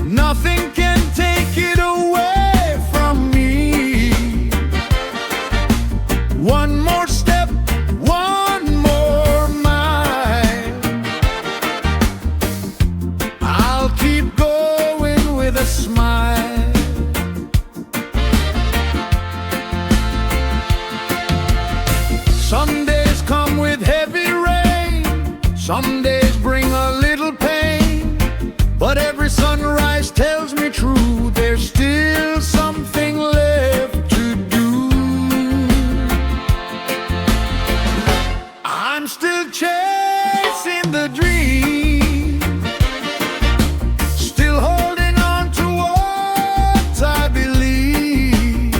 Nothing can take it away from me. One more step, one more mile. I'll keep going with a smile. Some days come with heavy rain, some days bring a little pain, but every sunrise tells me true, there's still something left to do. I'm still chasing the dream, still holding on to what I believe.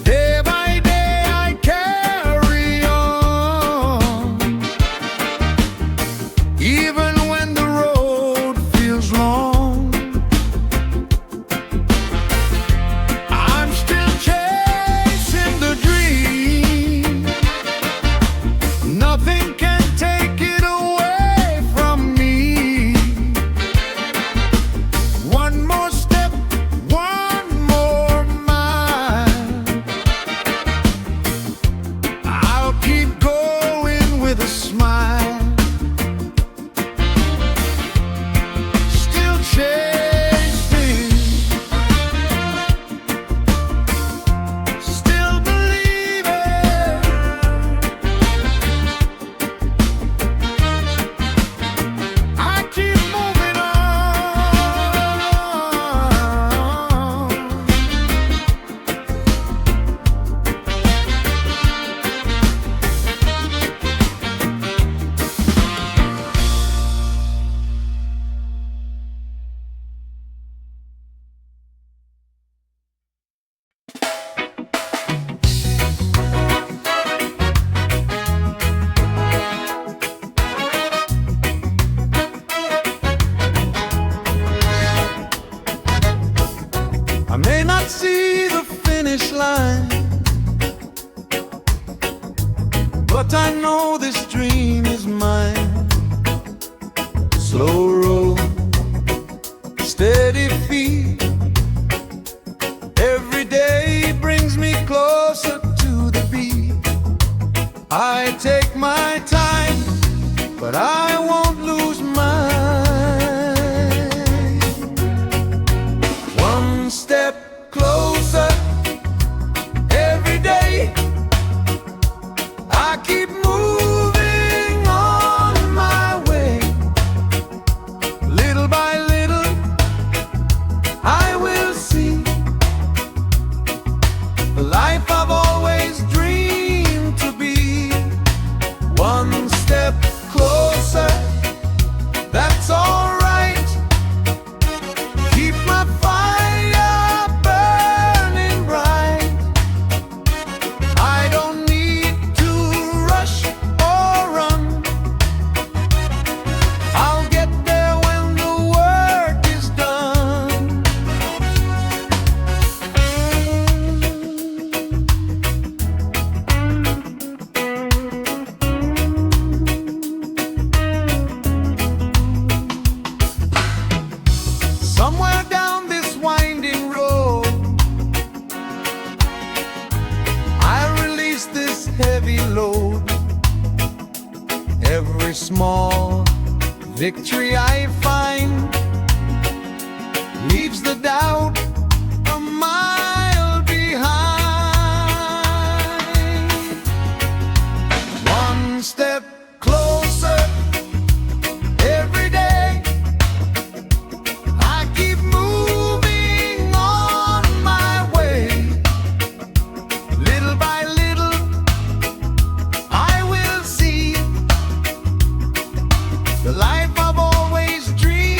Day by day I carry on, even when the road feels long. I'm still chasing the dream. Nothing can take it away from me. One more step, one more mile. I'll keep going with a smile. Still chasing, still believing. I keep moving I may not see the finish line, but I know this dream is mine. Slow roll, steady feet, every day brings me closer to the beat. I take my time, but I won't lose mine. One step closer every day. I keep moving on my way. Little by little, I will see the life I've always dreamed to be. One step closer, that's alright. Keep my fire burning bright. I don't need to rush or run. I'll get there when the work is done. Somewhere down this winding road, I release this heavy load. Every small victory I find leaves the doubt a mile behind. One step closer every day. I keep moving on my way. Little by little, I will see the life I've always dreamed.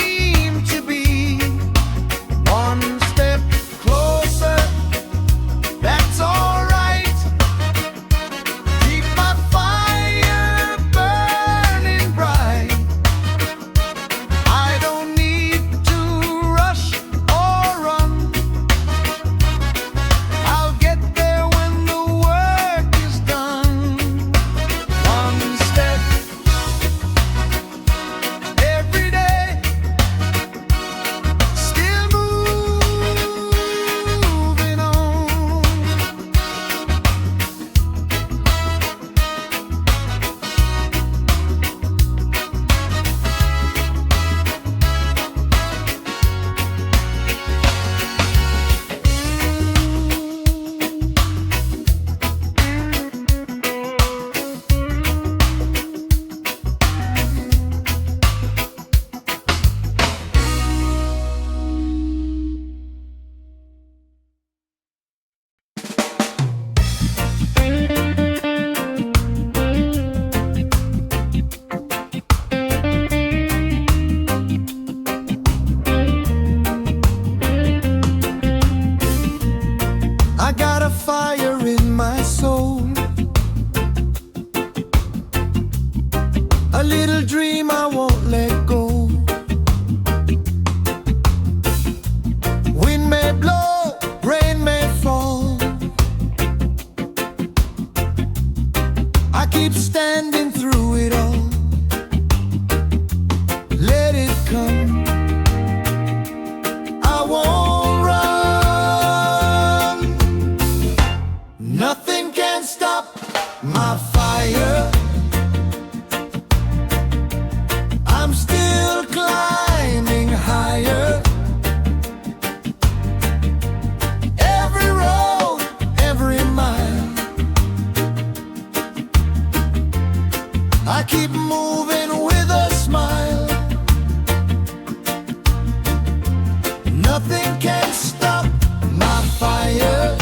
Nothing can stop my fire.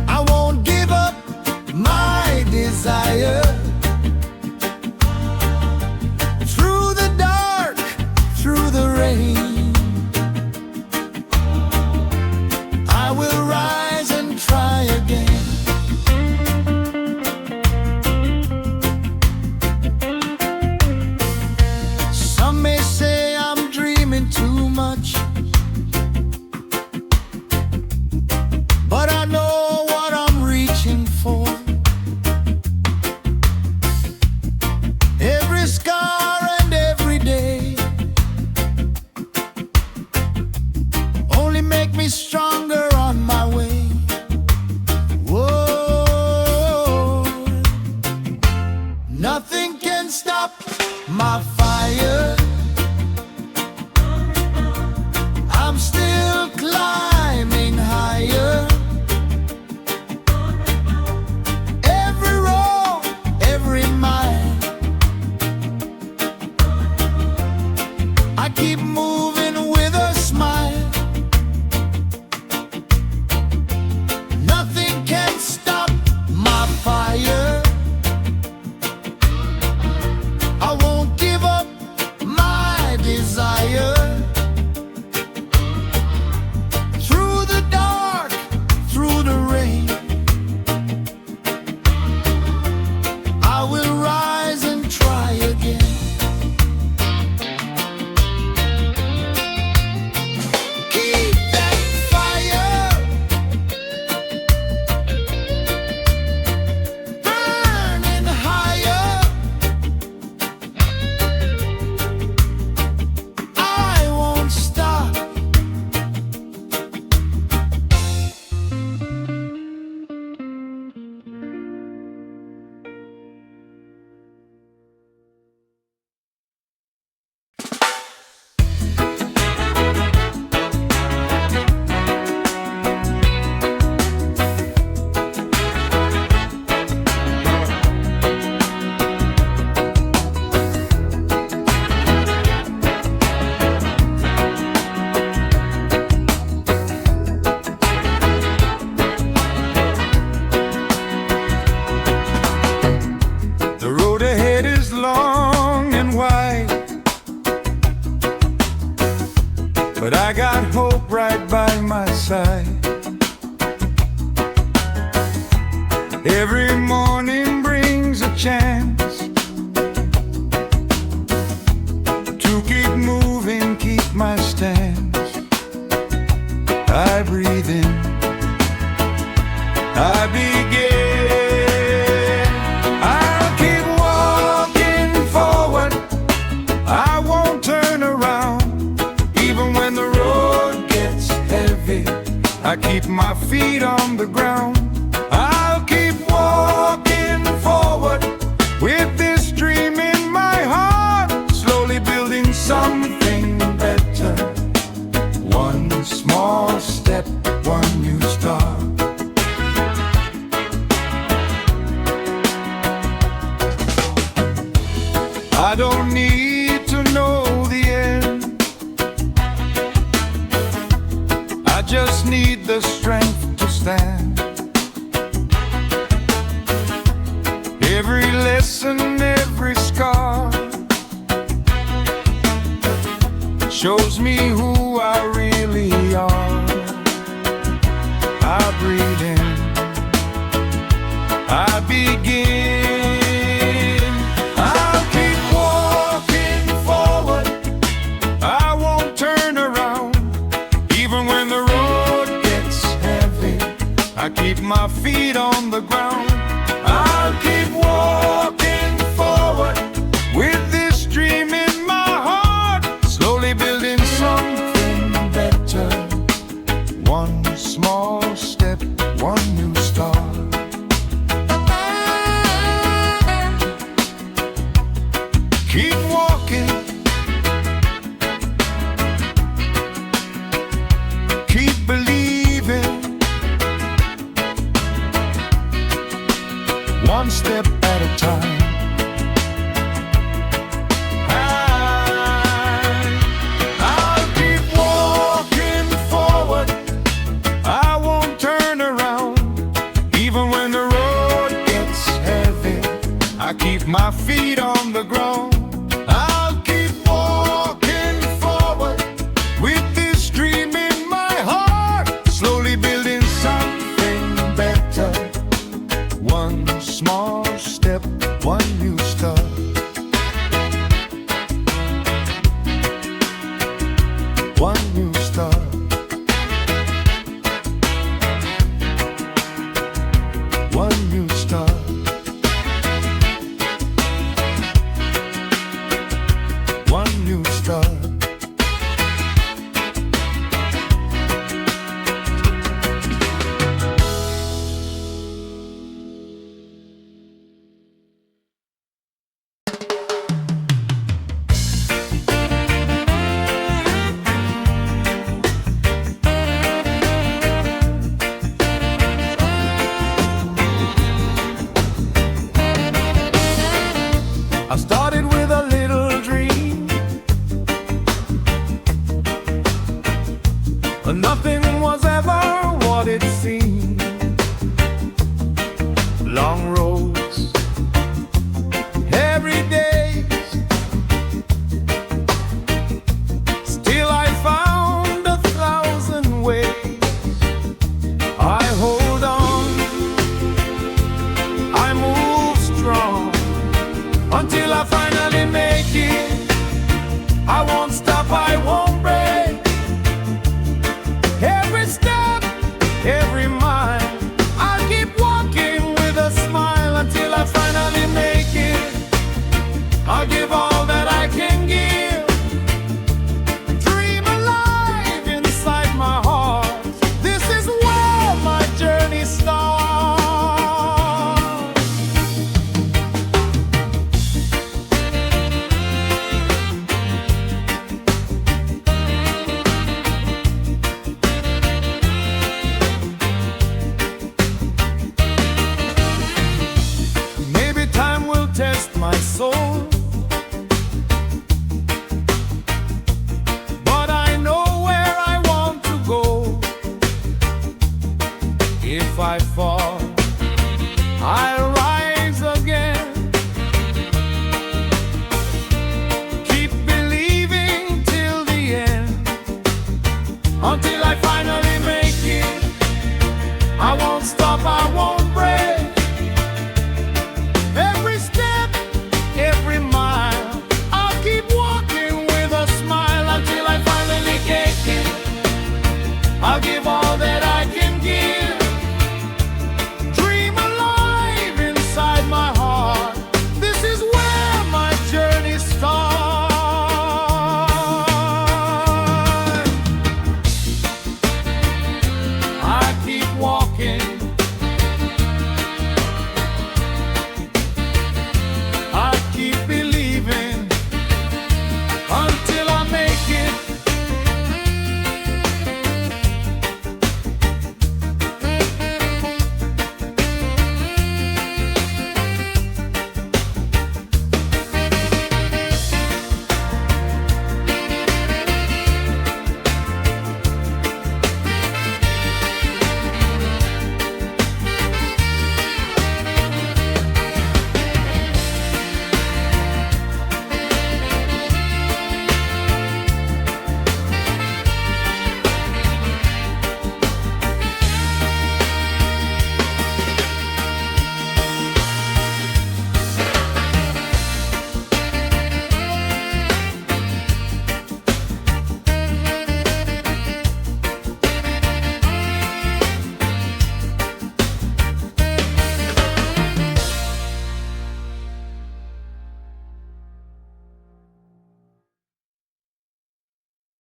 I won't give up my desire. Through the dark, through the rain, I will rise and try again. Some may say I'm dreaming too much, but I know what I'm reaching for. Every scar and every day only make me stronger on my way. Whoa, nothing can stop my fire. I'm still climbing higher. Every road, every mile, I keep moving with a smile. Nothing can stop my fire. I won't give up my desire. Through the dark, through the rain, I will rise and try again. Keep that fire burning higher. I won't stop. The road ahead is long and wide, but I got hope right by my side. Every morning brings a chance to keep moving, keep my stance. I breathe in, I begin. I'll keep walking forward, I won't turn around. Even when the road gets heavy, I keep my feet on the ground. I'll keep walking forward with this dream in my heart, slowly building something better. One small step, one new start. I don't need to know the end, I just need the strength to stand. Every lesson, every scar shows me who I really are. I breathe in, I begin. I'll keep walking forward, I won't turn around. Even when the road gets heavy, I keep my feet on the ground. I'll keep walking forward with this dream in my heart, slowly building something better. One small step, one new start. Keep walking, keep believing. one new start. One new start. One new start. I started with a little dream, but nothing was ever what it seemed. Long roads, every day, still I found 1,000 ways. I hold on, I move strong, until I finally make it. I won't stop, I won't break. Every step, every mile, I'll keep walking with a smile until I finally make it. I'll give all that I can give. Dream alive inside my heart. This is where my journey starts. Test my soul, but I know where I want to go. If I fall